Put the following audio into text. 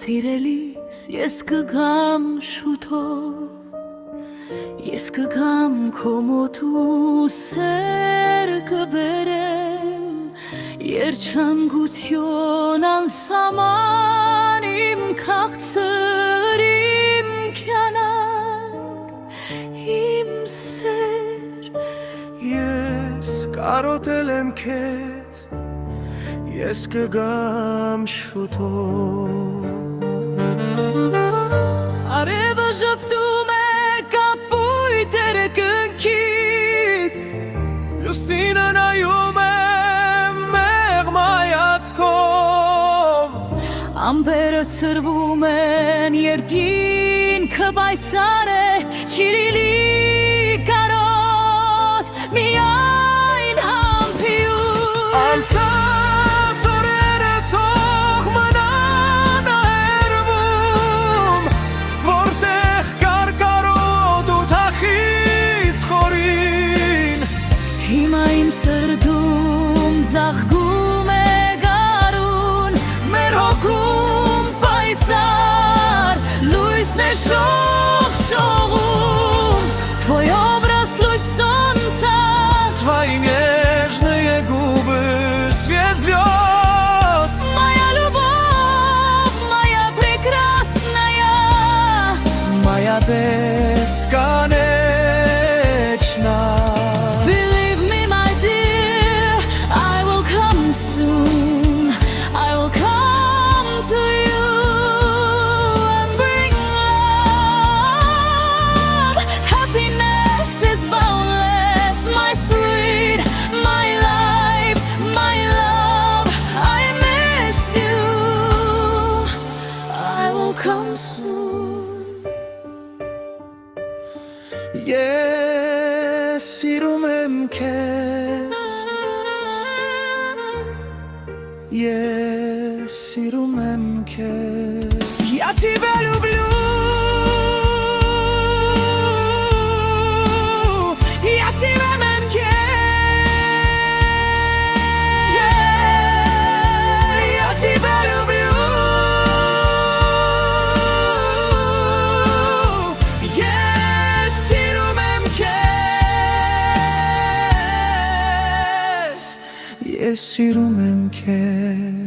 Սիրելիս ես կգամ շուտով, ես կգամ քո մոտ ու սեր կբերեմ, երջանկություն անսահման իմ քաղցր, իմ կյանք, իմ սեր։ Ես կարոտել եմ քեզ, ես կգամ շուտով։ Արևը ժպտում է կապույտ երկնքից, Լուսինը նայում է մեղմ հայացքով, ամպերը ցրվում են, երկինքը պայծառ է, չի լինի կարոտ, միայն համբույր։ Անցած օրերը թող մնան այրվում, որտեղ կար կարոտ ու թախից խորին։ Հիմա իմ սրտում ծաղկում է գարուն, մեր հոգում պայծառ լույսն է շողշողում, Твой образ луч солнца, Твои нежные губы, свет звезд. моя любовь, моя прекрасная. Моя бесконечная. Believe me, my dear, I will come soon. I will come to you and bring love. Happiness is boundless, my sweet, my life, my love. I miss you. I will come soon. Ես սիրում եմ քեզ, ես սիրում եմ քեզ. Я тебя люблю, я тебя m'aime я тебя люблю, ես սիրում եմ քեզ, ես սիրում եմ քեզ.